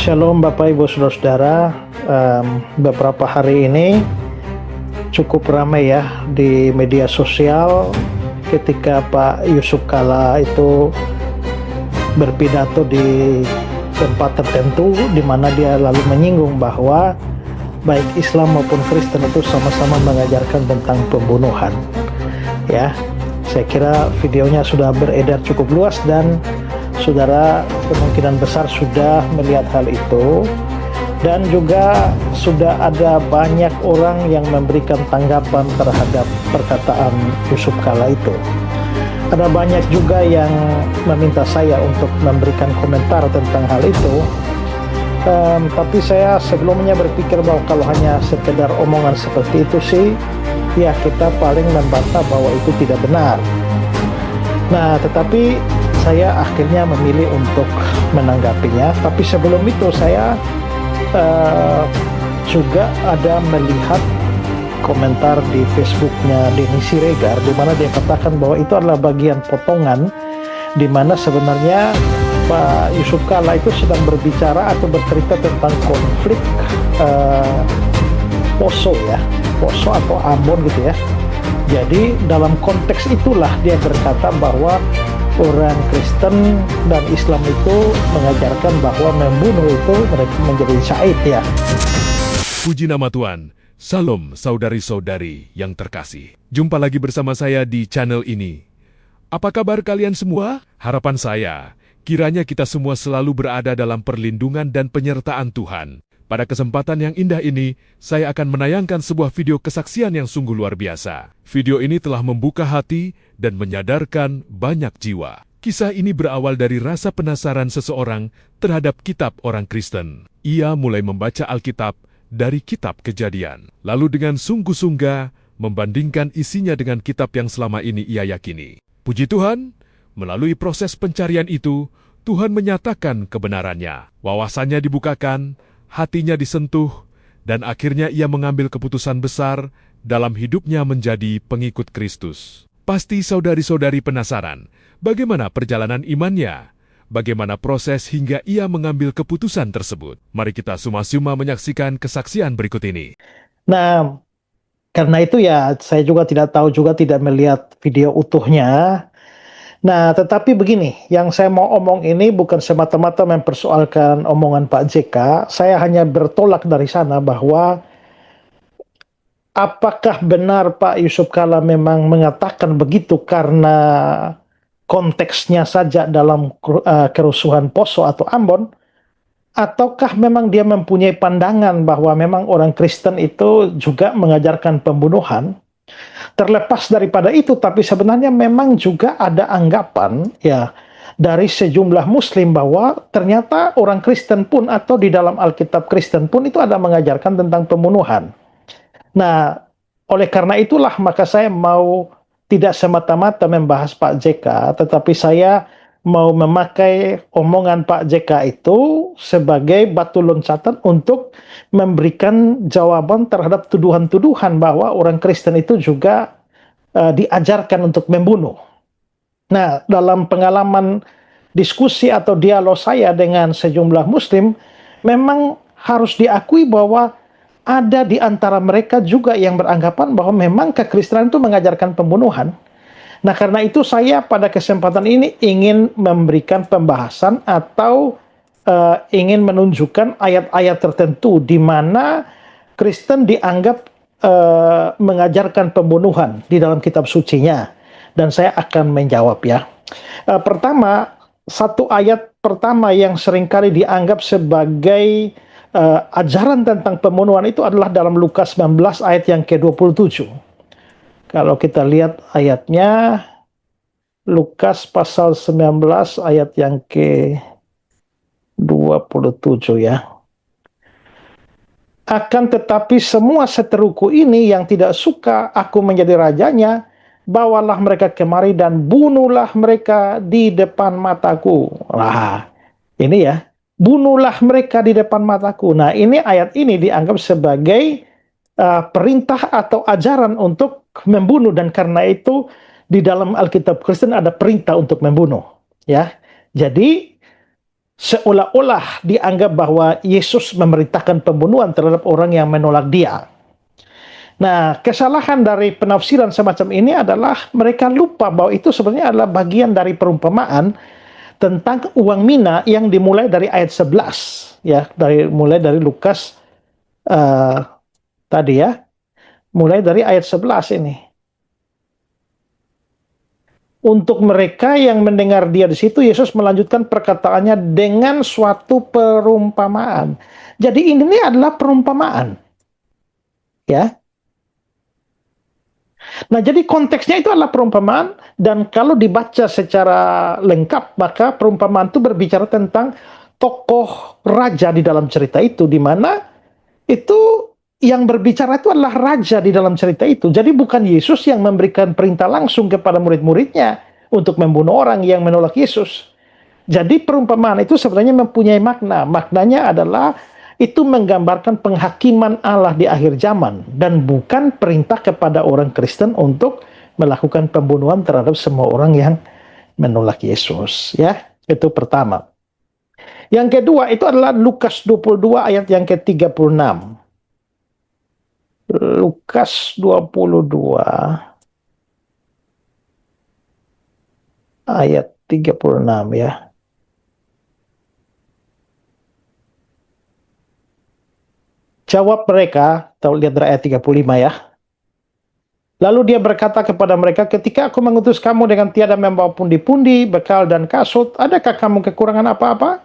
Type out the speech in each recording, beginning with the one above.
Shalom Bapak Ibu Saudara-saudara. Beberapa hari ini cukup ramai ya di media sosial ketika Pak Yusuf Kalla itu berpidato di tempat tertentu di mana dia lalu menyinggung bahwa baik Islam maupun Kristen itu sama-sama mengajarkan tentang pembunuhan. Ya, saya kira videonya sudah beredar cukup luas dan saudara kemungkinan besar sudah melihat hal itu, dan juga sudah ada banyak orang yang memberikan tanggapan terhadap perkataan Yusuf Kalla itu. Ada banyak juga yang meminta saya untuk memberikan komentar tentang hal itu, tapi saya sebelumnya berpikir bahwa kalau hanya sekedar omongan seperti itu sih, ya kita paling membantah bahwa itu tidak benar. Nah, tetapi saya akhirnya memilih untuk menanggapinya. Tapi sebelum itu saya juga ada melihat komentar di Facebooknya Denny Siregar, di mana dia katakan bahwa itu adalah bagian potongan di mana sebenarnya Pak Yusuf Kalla itu sedang berbicara atau bercerita tentang konflik Poso ya, Poso atau Ambon gitu ya. Jadi dalam konteks itulah dia berkata bahwa orang Kristen dan Islam itu mengajarkan bahwa membunuh itu mereka menjadi syahid ya. Puji nama Tuhan. Salam saudari-saudari yang terkasih. Jumpa lagi bersama saya di channel ini. Apa kabar kalian semua? Harapan saya, kiranya kita semua selalu berada dalam perlindungan dan penyertaan Tuhan. Pada kesempatan yang indah ini, saya akan menayangkan sebuah video kesaksian yang sungguh luar biasa. Video ini telah membuka hati dan menyadarkan banyak jiwa. Kisah ini berawal dari rasa penasaran seseorang terhadap kitab orang Kristen. Ia mulai membaca Alkitab dari kitab Kejadian. Lalu dengan sungguh-sungguh membandingkan isinya dengan kitab yang selama ini ia yakini. Puji Tuhan, melalui proses pencarian itu, Tuhan menyatakan kebenarannya. Wawasannya dibukakan, hatinya disentuh, dan akhirnya ia mengambil keputusan besar dalam hidupnya menjadi pengikut Kristus. Pasti saudari-saudari penasaran, bagaimana perjalanan imannya? Bagaimana proses hingga ia mengambil keputusan tersebut? Mari kita suma-suma menyaksikan kesaksian berikut ini. Nah, karena itu ya saya juga tidak tahu, juga tidak melihat video utuhnya. Nah, tetapi begini, yang saya mau omong ini bukan semata-mata mempersoalkan omongan Pak JK. Saya hanya bertolak dari sana bahwa apakah benar Pak Yusuf Kalla memang mengatakan begitu karena konteksnya saja dalam kerusuhan Poso atau Ambon, ataukah memang dia mempunyai pandangan bahwa memang orang Kristen itu juga mengajarkan pembunuhan? Terlepas daripada itu, tapi sebenarnya memang juga ada anggapan ya dari sejumlah Muslim bahwa ternyata orang Kristen pun atau di dalam Alkitab Kristen pun itu ada mengajarkan tentang pembunuhan. Nah, oleh karena itulah maka saya mau tidak semata-mata membahas Pak JK, tetapi saya mau memakai omongan Pak JK itu sebagai batu loncatan untuk memberikan jawaban terhadap tuduhan-tuduhan bahwa orang Kristen itu juga diajarkan untuk membunuh. Nah, dalam pengalaman diskusi atau dialog saya dengan sejumlah Muslim, memang harus diakui bahwa ada di antara mereka juga yang beranggapan bahwa memang kekristenan itu mengajarkan pembunuhan. Nah, karena itu saya pada kesempatan ini ingin memberikan pembahasan atau ingin menunjukkan ayat-ayat tertentu di mana Kristen dianggap mengajarkan pembunuhan di dalam kitab sucinya. Dan saya akan menjawab ya. Pertama, satu ayat pertama yang seringkali dianggap sebagai ajaran tentang pembunuhan itu adalah dalam Lukas 19 ayat yang ke-27. Kalau kita lihat ayatnya, Lukas pasal 19 ayat yang ke-27 ya. Akan tetapi semua seteruku ini yang tidak suka aku menjadi rajanya, bawalah mereka kemari dan bunuhlah mereka di depan mataku. Nah, ini ya, bunuhlah mereka di depan mataku. Nah, ini ayat ini dianggap sebagai perintah atau ajaran untuk membunuh, dan karena itu di dalam Alkitab Kristen ada perintah untuk membunuh ya. Jadi seolah-olah dianggap bahwa Yesus memerintahkan pembunuhan terhadap orang yang menolak dia. Nah, kesalahan dari penafsiran semacam ini adalah mereka lupa bahwa itu sebenarnya adalah bagian dari perumpamaan tentang uang mina yang dimulai dari ayat 11, ya, mulai dari Lukas tadi ya, mulai dari ayat 11 ini. Untuk mereka yang mendengar dia di situ, Yesus melanjutkan perkataannya dengan suatu perumpamaan. Jadi ini adalah perumpamaan, ya. Nah, jadi konteksnya itu adalah perumpamaan, dan kalau dibaca secara lengkap, maka perumpamaan itu berbicara tentang tokoh raja di dalam cerita itu, di mana itu yang berbicara itu adalah raja di dalam cerita itu. Jadi bukan Yesus yang memberikan perintah langsung kepada murid-muridnya untuk membunuh orang yang menolak Yesus. Jadi perumpamaan itu sebenarnya mempunyai makna. Maknanya adalah itu menggambarkan penghakiman Allah di akhir zaman dan bukan perintah kepada orang Kristen untuk melakukan pembunuhan terhadap semua orang yang menolak Yesus, ya. Itu pertama. Yang kedua itu adalah Lukas 22 ayat yang ke-36. Lukas 22 ayat 36 ya. Jawab mereka, tahu lihat dari ayat 35 ya. Lalu dia berkata kepada mereka, ketika aku mengutus kamu dengan tiada membawa pundi-pundi, bekal dan kasut, adakah kamu kekurangan apa-apa?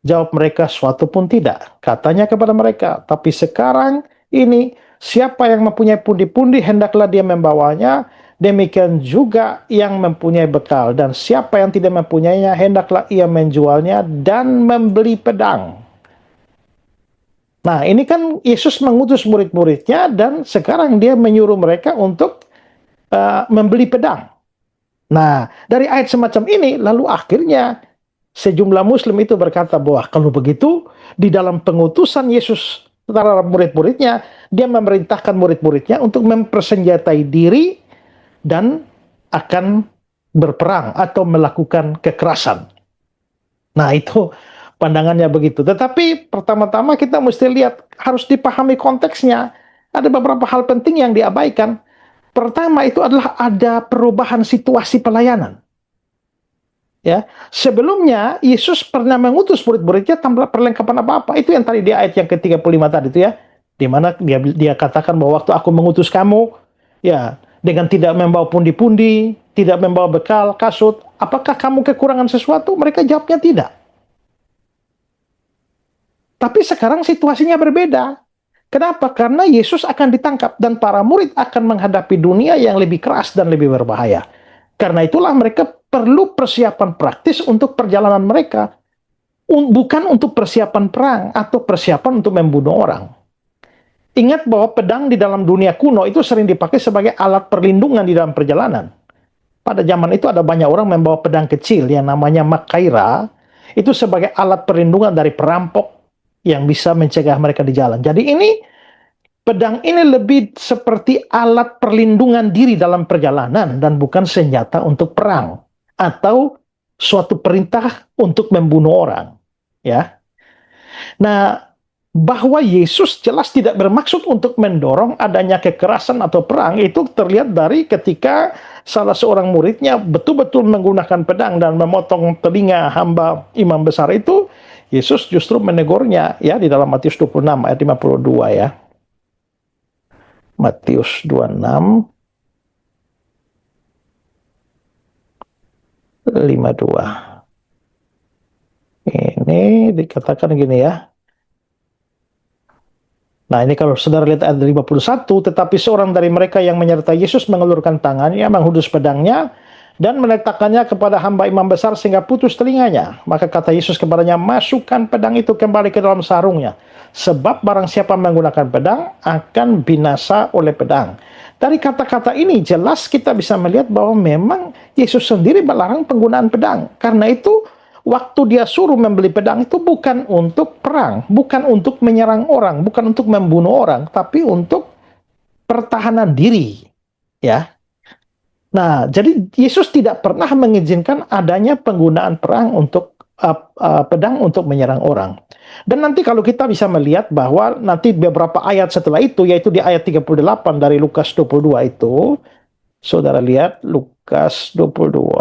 Jawab mereka, suatu pun tidak. Katanya kepada mereka, tapi sekarang ini siapa yang mempunyai pundi-pundi, hendaklah dia membawanya. Demikian juga yang mempunyai bekal. Dan siapa yang tidak mempunyainya, hendaklah ia menjualnya dan membeli pedang. Nah, ini kan Yesus mengutus murid-muridnya dan sekarang dia menyuruh mereka untuk membeli pedang. Nah, dari ayat semacam ini, lalu akhirnya sejumlah Muslim itu berkata bahwa kalau begitu, di dalam pengutusan Yesus terhadap murid-muridnya, dia memerintahkan murid-muridnya untuk mempersenjatai diri dan akan berperang atau melakukan kekerasan. Nah, itu pandangannya begitu. Tetapi pertama-tama kita mesti lihat, harus dipahami konteksnya. Ada beberapa hal penting yang diabaikan. Pertama itu adalah ada perubahan situasi pelayanan. Ya, sebelumnya Yesus pernah mengutus murid-muridnya tanpa perlengkapan apa-apa. Itu yang tadi di ayat yang ke-35 tadi itu ya. Di mana dia katakan bahwa waktu aku mengutus kamu, ya, dengan tidak membawa pundi-pundi, tidak membawa bekal, kasut, apakah kamu kekurangan sesuatu? Mereka jawabnya tidak. Tapi sekarang situasinya berbeda. Kenapa? Karena Yesus akan ditangkap dan para murid akan menghadapi dunia yang lebih keras dan lebih berbahaya. Karena itulah mereka perlu persiapan praktis untuk perjalanan mereka. Bukan untuk persiapan perang atau persiapan untuk membunuh orang. Ingat bahwa pedang di dalam dunia kuno itu sering dipakai sebagai alat perlindungan di dalam perjalanan. Pada zaman itu ada banyak orang membawa pedang kecil yang namanya makaira. Itu sebagai alat perlindungan dari perampok yang bisa mencegah mereka di jalan. Jadi pedang ini lebih seperti alat perlindungan diri dalam perjalanan dan bukan senjata untuk perang atau suatu perintah untuk membunuh orang, ya. Nah, bahwa Yesus jelas tidak bermaksud untuk mendorong adanya kekerasan atau perang itu terlihat dari ketika salah seorang muridnya betul-betul menggunakan pedang dan memotong telinga hamba imam besar itu. Yesus justru menegurnya ya di dalam Matius 26 ayat 52 ya. Matius 26 52. Ini dikatakan gini ya. Nah, ini kalau saudara lihat ayat 51, tetapi seorang dari mereka yang menyertai Yesus mengelurkan tangannya, menghunus pedangnya, dan meletakkannya kepada hamba imam besar sehingga putus telinganya. Maka kata Yesus kepadanya, masukkan pedang itu kembali ke dalam sarungnya. Sebab barang siapa menggunakan pedang akan binasa oleh pedang. Dari kata-kata ini jelas kita bisa melihat bahwa memang Yesus sendiri melarang penggunaan pedang. Karena itu waktu dia suruh membeli pedang itu bukan untuk perang, bukan untuk menyerang orang, bukan untuk membunuh orang, tapi untuk pertahanan diri. Ya. Nah, jadi Yesus tidak pernah mengizinkan adanya penggunaan perang untuk pedang untuk menyerang orang. Dan nanti kalau kita bisa melihat bahwa nanti beberapa ayat setelah itu, yaitu di ayat 38 dari Lukas 22 itu, saudara lihat Lukas 22.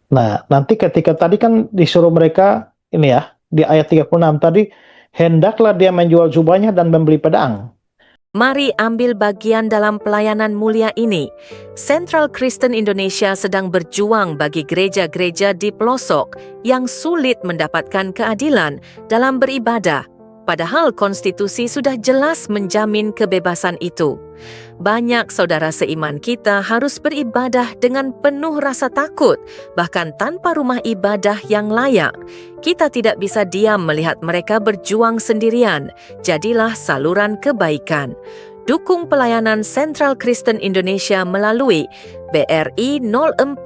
Nah, nanti ketika tadi kan disuruh mereka, ini ya, di ayat 36 tadi, hendaklah dia menjual jubahnya dan membeli pedang. Mari ambil bagian dalam pelayanan mulia ini. Central Kristen Indonesia sedang berjuang bagi gereja-gereja di pelosok yang sulit mendapatkan keadilan dalam beribadah. Padahal konstitusi sudah jelas menjamin kebebasan itu. Banyak saudara seiman kita harus beribadah dengan penuh rasa takut, bahkan tanpa rumah ibadah yang layak. Kita tidak bisa diam melihat mereka berjuang sendirian. Jadilah saluran kebaikan. Dukung pelayanan Central Kristen Indonesia melalui BRI 042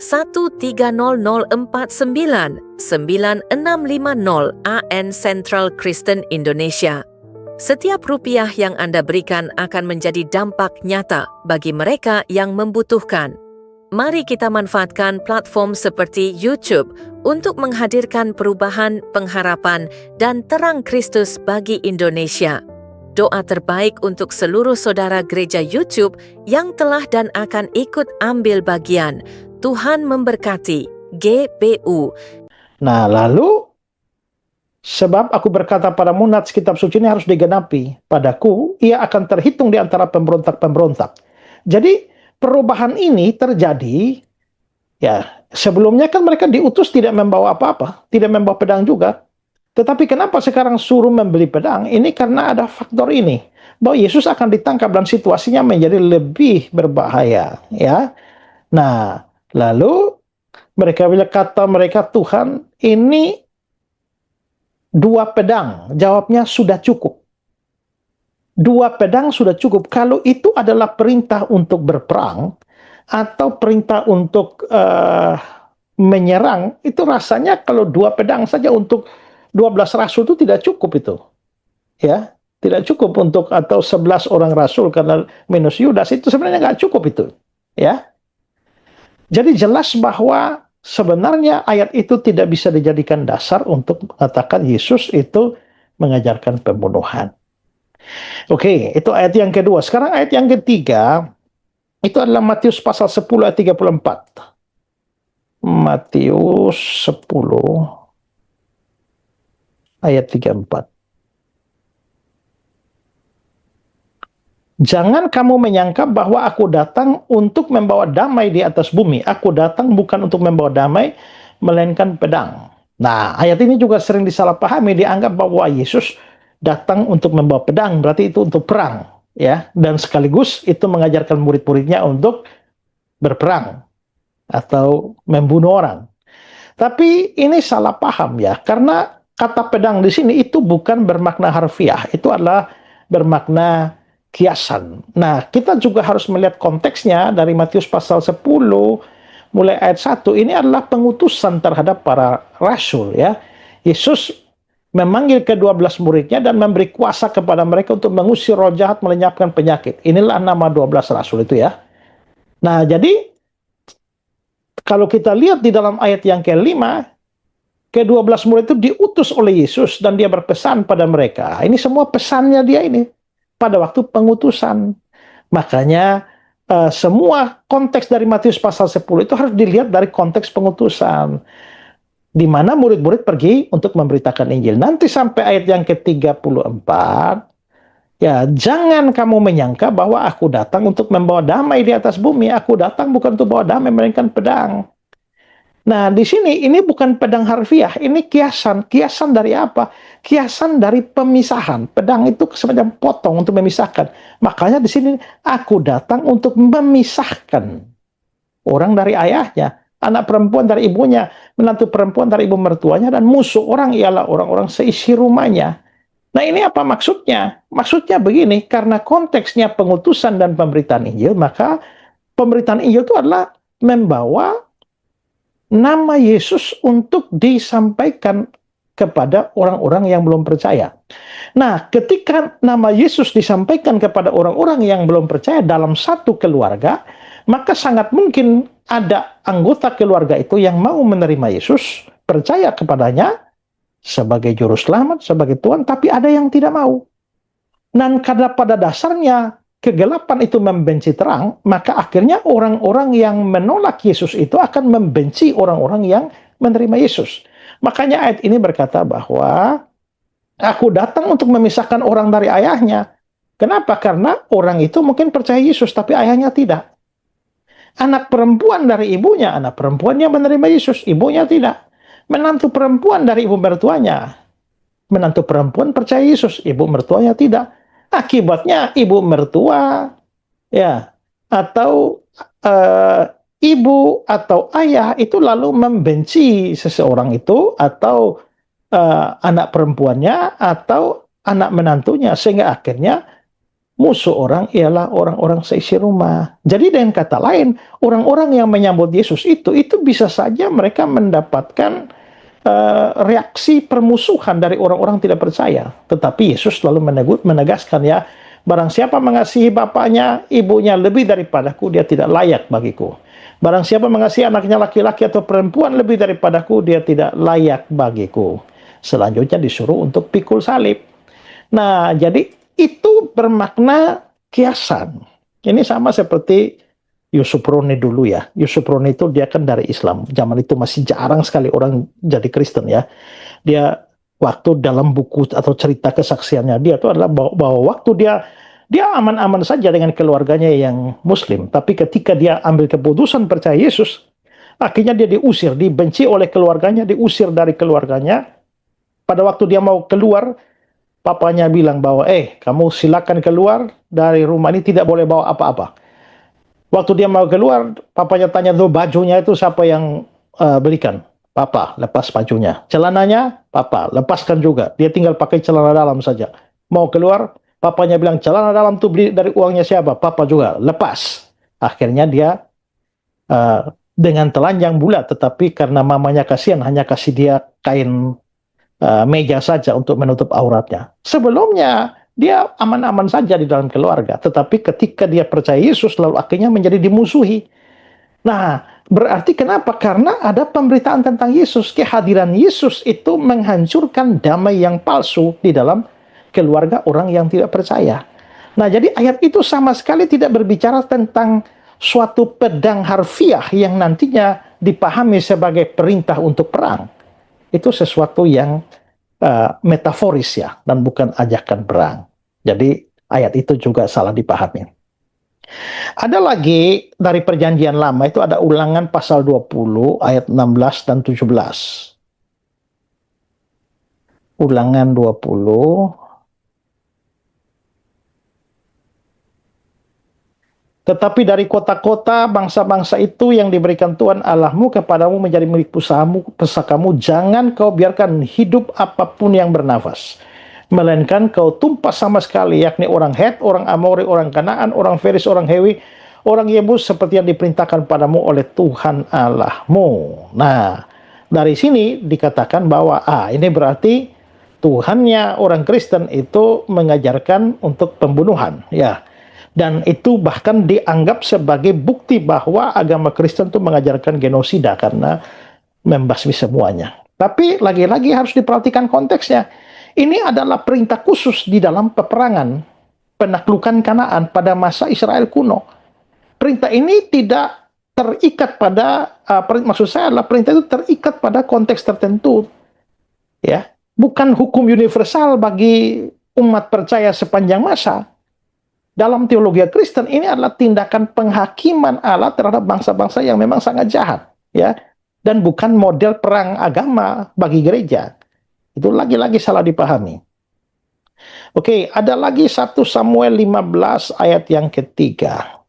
130049 9650 AN Central Kristen Indonesia. Setiap rupiah yang Anda berikan akan menjadi dampak nyata bagi mereka yang membutuhkan. Mari kita manfaatkan platform seperti YouTube untuk menghadirkan perubahan, pengharapan, dan terang Kristus bagi Indonesia. Doa terbaik untuk seluruh saudara gereja YouTube yang telah dan akan ikut ambil bagian. Tuhan memberkati. GBU. Nah, lalu sebab aku berkata padamu, nats kitab suci ini harus digenapi padaku, ia akan terhitung di antara pemberontak-pemberontak. Jadi perubahan ini terjadi, ya sebelumnya kan mereka diutus tidak membawa apa-apa, tidak membawa pedang juga. Tetapi kenapa sekarang suruh membeli pedang? Ini karena ada faktor ini, bahwa Yesus akan ditangkap dan situasinya menjadi lebih berbahaya. Ya, nah lalu mereka bila kata mereka, Tuhan ini 2 pedang, jawabnya sudah cukup. 2 pedang sudah cukup. Kalau itu adalah perintah untuk berperang atau perintah untuk menyerang, itu rasanya kalau 2 pedang saja untuk 12 rasul itu tidak cukup itu. Ya, tidak cukup untuk, atau 11 orang rasul karena minus Yudas, itu sebenarnya nggak cukup itu. Ya. Jadi jelas bahwa sebenarnya ayat itu tidak bisa dijadikan dasar untuk mengatakan Yesus itu mengajarkan pembunuhan. Oke, itu ayat yang kedua. Sekarang ayat yang ketiga, itu adalah Matius pasal 10 ayat 34. Matius 10 ayat 34. Jangan kamu menyangka bahwa aku datang untuk membawa damai di atas bumi. Aku datang bukan untuk membawa damai, melainkan pedang. Nah, ayat ini juga sering disalahpahami, dianggap bahwa Yesus datang untuk membawa pedang, berarti itu untuk perang, ya. Dan sekaligus itu mengajarkan murid-muridnya untuk berperang atau membunuh orang. Tapi ini salah paham ya, karena kata pedang di sini itu bukan bermakna harfiah, itu adalah bermakna kiasan. Nah, kita juga harus melihat konteksnya dari Matius pasal 10 mulai ayat 1. Ini adalah pengutusan terhadap para rasul ya. Yesus memanggil ke-12 muridnya dan memberi kuasa kepada mereka untuk mengusir roh jahat, melenyapkan penyakit. Inilah nama 12 rasul itu ya. Nah, jadi kalau kita lihat di dalam ayat yang ke-5, ke-12 murid itu diutus oleh Yesus dan dia berpesan pada mereka. Ini semua pesannya dia ini pada waktu pengutusan. Makanya semua konteks dari Matius pasal 10 itu harus dilihat dari konteks pengutusan. Di mana murid-murid pergi untuk memberitakan Injil. Nanti sampai ayat yang ke-34, ya jangan kamu menyangka bahwa aku datang untuk membawa damai di atas bumi. Aku datang bukan untuk membawa damai, melainkan pedang. Nah, di sini ini bukan pedang harfiah, ini kiasan. Kiasan dari apa? Kiasan dari pemisahan. Pedang itu semacam potong untuk memisahkan. Makanya di sini aku datang untuk memisahkan orang dari ayahnya, anak perempuan dari ibunya, menantu perempuan dari ibu mertuanya, dan musuh orang ialah orang-orang seisi rumahnya. Nah, ini apa maksudnya? Maksudnya begini, karena konteksnya pengutusan dan pemberitaan Injil, maka pemberitaan Injil itu adalah membawa nama Yesus untuk disampaikan kepada orang-orang yang belum percaya. Nah, ketika nama Yesus disampaikan kepada orang-orang yang belum percaya dalam satu keluarga, maka sangat mungkin ada anggota keluarga itu yang mau menerima Yesus, percaya kepadanya sebagai juru selamat, sebagai Tuhan, tapi ada yang tidak mau. Dan karena pada dasarnya kegelapan itu membenci terang, maka akhirnya orang-orang yang menolak Yesus itu akan membenci orang-orang yang menerima Yesus. Makanya ayat ini berkata bahwa aku datang untuk memisahkan orang dari ayahnya. Kenapa? Karena orang itu mungkin percaya Yesus, tapi ayahnya tidak. Anak perempuan dari ibunya, anak perempuannya menerima Yesus, ibunya tidak. Menantu perempuan dari ibu mertuanya, menantu perempuan percaya Yesus, ibu mertuanya tidak. Akibatnya ibu mertua, ya, atau ibu atau ayah itu lalu membenci seseorang itu, atau anak perempuannya, atau anak menantunya, sehingga akhirnya musuh orang ialah orang-orang seisi rumah. Jadi dengan kata lain, orang-orang yang menyambut Yesus itu bisa saja mereka mendapatkan reaksi permusuhan dari orang-orang tidak percaya. Tetapi Yesus selalu menegaskan, ya, barang siapa mengasihi bapaknya, ibunya lebih daripadaku, dia tidak layak bagiku. Barang siapa mengasihi anaknya laki-laki atau perempuan lebih daripadaku, dia tidak layak bagiku. Selanjutnya disuruh untuk pikul salib. Nah, jadi itu bermakna kiasan. Ini sama seperti Yusuf Roni dulu, ya. Yusuf Roni itu dia kan dari Islam. Zaman itu masih jarang sekali orang jadi Kristen, ya. Dia waktu dalam buku atau cerita kesaksiannya dia itu adalah bahwa waktu dia aman-aman saja dengan keluarganya yang Muslim. Tapi ketika dia ambil keputusan percaya Yesus, akhirnya dia diusir, dibenci oleh keluarganya, diusir dari keluarganya. Pada waktu dia mau keluar, papanya bilang bahwa, kamu silakan keluar dari rumah ini, tidak boleh bawa apa-apa. Waktu dia mau keluar, papanya tanya, tuh bajunya itu siapa yang belikan? Papa, lepas bajunya. Celananya, papa, lepaskan juga. Dia tinggal pakai celana dalam saja. Mau keluar, papanya bilang, celana dalam tuh beli dari uangnya siapa? Papa juga, lepas. Akhirnya dia dengan telanjang bulat, tetapi karena mamanya kasihan, hanya kasih dia kain meja saja untuk menutup auratnya. Sebelumnya dia aman-aman saja di dalam keluarga, tetapi ketika dia percaya Yesus lalu akhirnya menjadi dimusuhi. Nah, berarti kenapa? Karena ada pemberitaan tentang Yesus. Kehadiran Yesus itu menghancurkan damai yang palsu di dalam keluarga orang yang tidak percaya. Nah, jadi ayat itu sama sekali tidak berbicara tentang suatu pedang harfiah yang nantinya dipahami sebagai perintah untuk perang. Itu sesuatu yang metaforis, ya, dan bukan ajakan perang. Jadi ayat itu juga salah dipahami. Ada lagi dari perjanjian lama, itu ada Ulangan pasal 20 ayat 16 dan 17. Ulangan 20. Tetapi dari kota-kota bangsa-bangsa itu yang diberikan Tuhan Allahmu kepadamu menjadi milik pusakamu, jangan kau biarkan hidup apapun yang bernafas, melainkan kau tumpas sama sekali, yakni orang Het, orang Amori, orang Kanaan, orang Feris, orang Hewi, orang Yebus, seperti yang diperintahkan padamu oleh Tuhan Allahmu. Nah, dari sini dikatakan bahwa ini berarti Tuhannya orang Kristen itu mengajarkan untuk pembunuhan, ya. Dan itu bahkan dianggap sebagai bukti bahwa agama Kristen itu mengajarkan genosida karena membasmi semuanya. Tapi lagi-lagi harus diperhatikan konteksnya. Ini adalah perintah khusus di dalam peperangan penaklukan Kanaan pada masa Israel kuno. Perintah ini tidak terikat pada, maksud saya adalah perintah itu terikat pada konteks tertentu. Ya, bukan hukum universal bagi umat percaya sepanjang masa. Dalam teologi Kristen ini adalah tindakan penghakiman Allah terhadap bangsa-bangsa yang memang sangat jahat, ya, dan bukan model perang agama bagi gereja. Itu lagi-lagi salah dipahami. Oke, ada lagi 1 Samuel 15 ayat yang ketiga.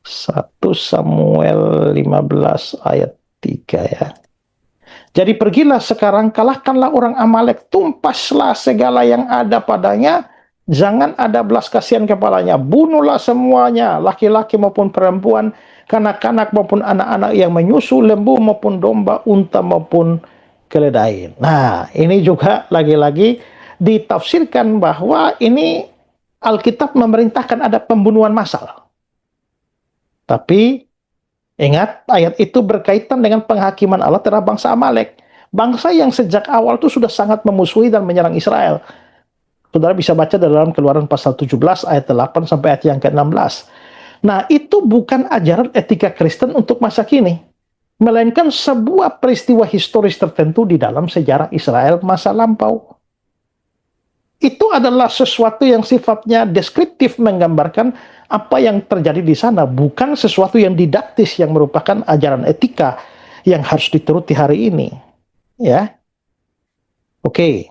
1 Samuel 15 ayat 3, ya. Jadi pergilah sekarang, kalahkanlah orang Amalek, tumpaslah segala yang ada padanya, jangan ada belas kasihan kepalanya, bunuhlah semuanya, laki-laki maupun perempuan, kanak-kanak maupun anak-anak yang menyusu, lembu maupun domba, unta maupun keledai. Nah, ini juga lagi-lagi ditafsirkan bahwa ini Alkitab memerintahkan ada pembunuhan massal. Tapi ingat, ayat itu berkaitan dengan penghakiman Allah terhadap bangsa Amalek. Bangsa yang sejak awal itu sudah sangat memusuhi dan menyerang Israel. Saudara bisa baca dalam Keluaran pasal 17 ayat 8 sampai ayat yang ke-16. Nah, itu bukan ajaran etika Kristen untuk masa kini, melainkan sebuah peristiwa historis tertentu di dalam sejarah Israel masa lampau. Itu adalah sesuatu yang sifatnya deskriptif, menggambarkan apa yang terjadi di sana, bukan sesuatu yang didaktis yang merupakan ajaran etika yang harus dituruti hari ini. Ya. Oke.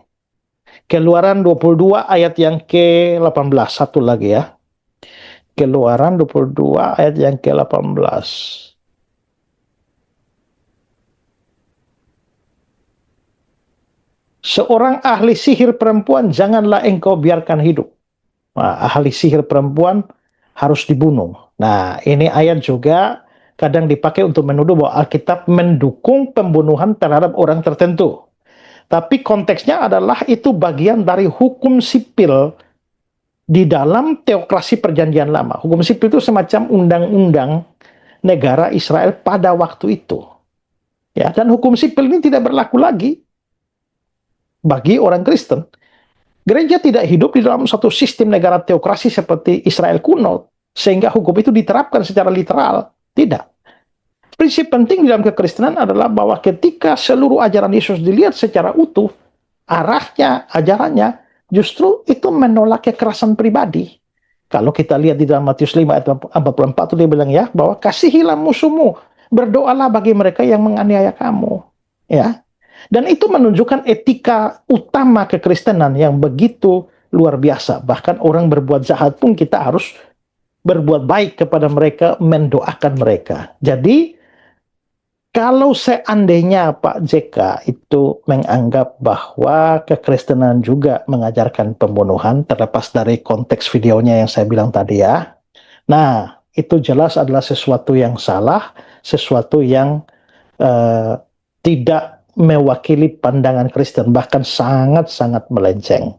Keluaran 22 ayat yang ke-18, satu lagi ya. Keluaran 22 ayat yang ke-18. Seorang ahli sihir perempuan janganlah engkau biarkan hidup. Nah, ahli sihir perempuan harus dibunuh. Nah, ini ayat juga kadang dipakai untuk menuduh bahwa Alkitab mendukung pembunuhan terhadap orang tertentu. Tapi konteksnya adalah itu bagian dari hukum sipil di dalam teokrasi perjanjian lama. Hukum sipil itu semacam undang-undang negara Israel pada waktu itu. Ya, dan hukum sipil ini tidak berlaku lagi bagi orang Kristen. Gereja tidak hidup di dalam satu sistem negara teokrasi seperti Israel kuno, sehingga hukum itu diterapkan secara literal. Tidak. Prinsip penting dalam kekristenan adalah bahwa ketika seluruh ajaran Yesus dilihat secara utuh, arahnya, ajarannya, justru itu menolak kekerasan pribadi. Kalau kita lihat di dalam Matius 5 ayat 44 itu dia bilang ya, bahwa kasihilah musuhmu, berdoalah bagi mereka yang menganiaya kamu. Ya. Dan itu menunjukkan etika utama kekristenan yang begitu luar biasa. Bahkan orang berbuat jahat pun kita harus berbuat baik kepada mereka, mendoakan mereka. Jadi, kalau seandainya Pak JK itu menganggap bahwa kekristenan juga mengajarkan pembunuhan, terlepas dari konteks videonya yang saya bilang tadi ya, nah itu jelas adalah sesuatu yang salah, sesuatu yang tidak mewakili pandangan Kristen, bahkan sangat-sangat melenceng.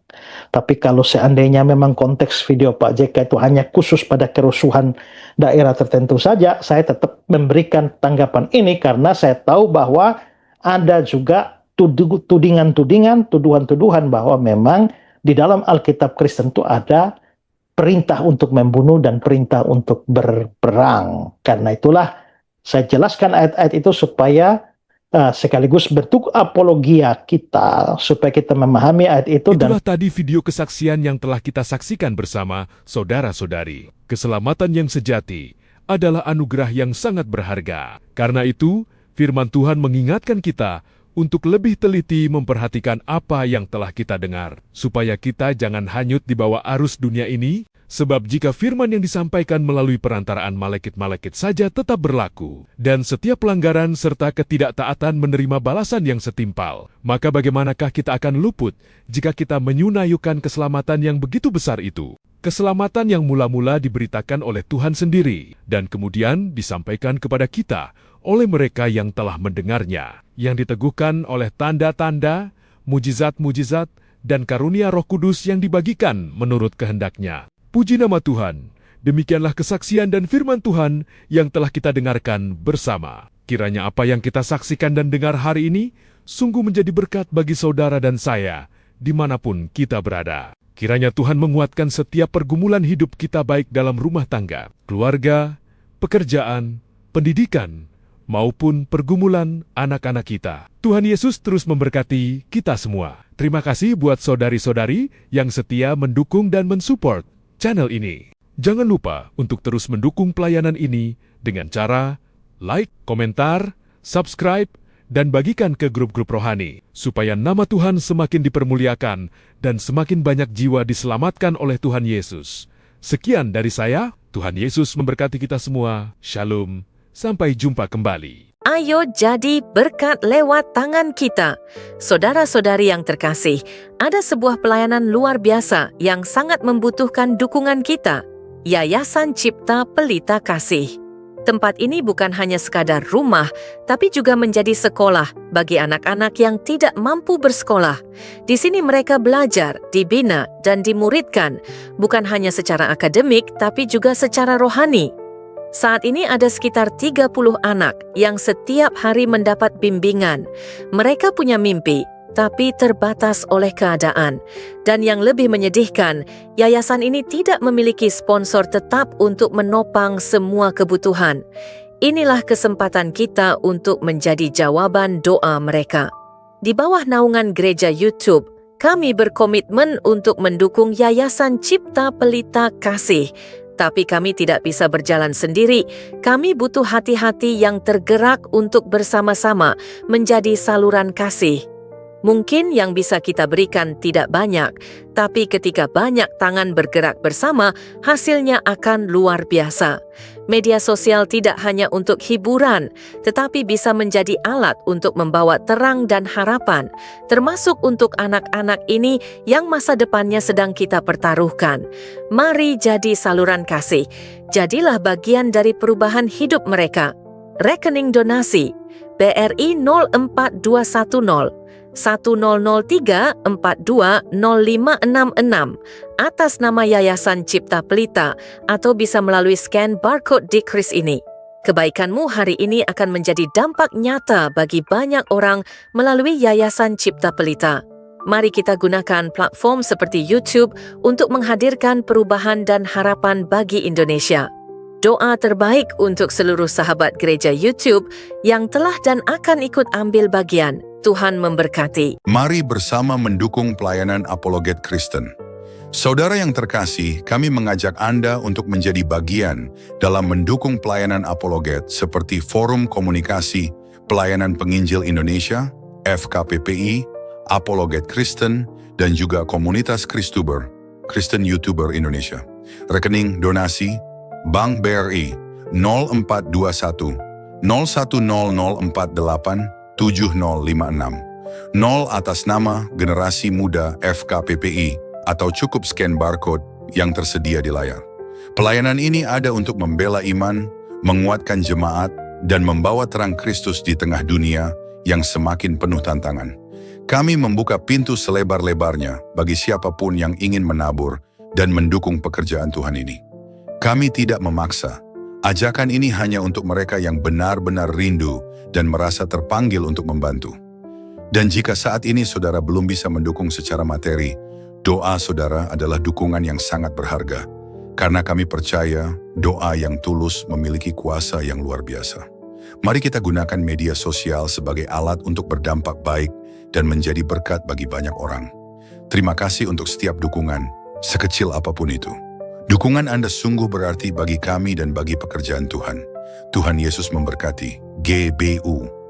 Tapi kalau seandainya memang konteks video Pak JK itu hanya khusus pada kerusuhan daerah tertentu saja, saya tetap memberikan tanggapan ini karena saya tahu bahwa ada juga tudingan-tudingan, tuduhan-tuduhan bahwa memang di dalam Alkitab Kristen itu ada perintah untuk membunuh dan perintah untuk berperang. Karena itulah saya jelaskan ayat-ayat itu supaya sekaligus bentuk apologia kita, supaya kita memahami ayat itu. Itulah tadi video kesaksian yang telah kita saksikan bersama saudara-saudari. Keselamatan yang sejati adalah anugerah yang sangat berharga. Karena itu, firman Tuhan mengingatkan kita untuk lebih teliti memperhatikan apa yang telah kita dengar, supaya kita jangan hanyut di bawah arus dunia ini, sebab jika firman yang disampaikan melalui perantaraan malaikat-malaikat saja tetap berlaku, dan setiap pelanggaran serta ketidaktaatan menerima balasan yang setimpal, maka bagaimanakah kita akan luput jika kita menyunayukan keselamatan yang begitu besar itu? Keselamatan yang mula-mula diberitakan oleh Tuhan sendiri, dan kemudian disampaikan kepada kita oleh mereka yang telah mendengarnya, yang diteguhkan oleh tanda-tanda, mujizat-mujizat, dan karunia Roh Kudus yang dibagikan menurut kehendaknya. Puji nama Tuhan, demikianlah kesaksian dan firman Tuhan yang telah kita dengarkan bersama. Kiranya apa yang kita saksikan dan dengar hari ini sungguh menjadi berkat bagi saudara dan saya, dimanapun kita berada. Kiranya Tuhan menguatkan setiap pergumulan hidup kita baik dalam rumah tangga, keluarga, pekerjaan, pendidikan, maupun pergumulan anak-anak kita. Tuhan Yesus terus memberkati kita semua. Terima kasih buat saudari-saudari yang setia mendukung dan mensupport channel ini. Jangan lupa untuk terus mendukung pelayanan ini dengan cara like, komentar, subscribe, dan bagikan ke grup-grup rohani, supaya nama Tuhan semakin dipermuliakan dan semakin banyak jiwa diselamatkan oleh Tuhan Yesus. Sekian dari saya, Tuhan Yesus memberkati kita semua. Shalom, sampai jumpa kembali. Ayo jadi berkat lewat tangan kita. Saudara-saudari yang terkasih, ada sebuah pelayanan luar biasa yang sangat membutuhkan dukungan kita. Yayasan Cipta Pelita Kasih. Tempat ini bukan hanya sekadar rumah, tapi juga menjadi sekolah bagi anak-anak yang tidak mampu bersekolah. Di sini mereka belajar, dibina, dan dimuridkan, bukan hanya secara akademik, tapi juga secara rohani. Saat ini ada sekitar 30 anak yang setiap hari mendapat bimbingan. Mereka punya mimpi, tapi terbatas oleh keadaan. Dan yang lebih menyedihkan, yayasan ini tidak memiliki sponsor tetap untuk menopang semua kebutuhan. Inilah kesempatan kita untuk menjadi jawaban doa mereka. Di bawah naungan Gereja YouTube, kami berkomitmen untuk mendukung Yayasan Cipta Pelita Kasih. Tapi kami tidak bisa berjalan sendiri. Kami butuh hati-hati yang tergerak untuk bersama-sama menjadi saluran kasih. Mungkin yang bisa kita berikan tidak banyak, tapi ketika banyak tangan bergerak bersama, hasilnya akan luar biasa. Media sosial tidak hanya untuk hiburan, tetapi bisa menjadi alat untuk membawa terang dan harapan, termasuk untuk anak-anak ini yang masa depannya sedang kita pertaruhkan. Mari jadi saluran kasih. Jadilah bagian dari perubahan hidup mereka. Rekening donasi BRI 04210 1003 420566 atas nama Yayasan Cipta Pelita atau bisa melalui scan barcode di kris ini. Kebaikanmu hari ini akan menjadi dampak nyata bagi banyak orang melalui Yayasan Cipta Pelita. Mari kita gunakan platform seperti YouTube untuk menghadirkan perubahan dan harapan bagi Indonesia. Doa terbaik untuk seluruh sahabat gereja YouTube yang telah dan akan ikut ambil bagian. Tuhan memberkati. Mari bersama mendukung pelayanan Apologet Kristen. Saudara yang terkasih, kami mengajak Anda untuk menjadi bagian dalam mendukung pelayanan Apologet seperti Forum Komunikasi Pelayanan Penginjil Indonesia, FKPPI, Apologet Kristen, dan juga Komunitas Kristuber, Kristen YouTuber Indonesia. Rekening donasi Bank BRI 0421 010048 7056 0 atas nama Generasi Muda FKPPI atau cukup scan barcode yang tersedia di layar. Pelayanan ini ada untuk membela iman, menguatkan jemaat, dan membawa terang Kristus di tengah dunia yang semakin penuh tantangan. Kami membuka pintu selebar-lebarnya bagi siapapun yang ingin menabur dan mendukung pekerjaan Tuhan ini. Kami tidak memaksa. Ajakan ini hanya untuk mereka yang benar-benar rindu dan merasa terpanggil untuk membantu. Dan jika saat ini saudara belum bisa mendukung secara materi, doa saudara adalah dukungan yang sangat berharga. Karena kami percaya doa yang tulus memiliki kuasa yang luar biasa. Mari kita gunakan media sosial sebagai alat untuk berdampak baik dan menjadi berkat bagi banyak orang. Terima kasih untuk setiap dukungan, sekecil apapun itu. Dukungan Anda sungguh berarti bagi kami dan bagi pekerjaan Tuhan. Tuhan Yesus memberkati. GBU.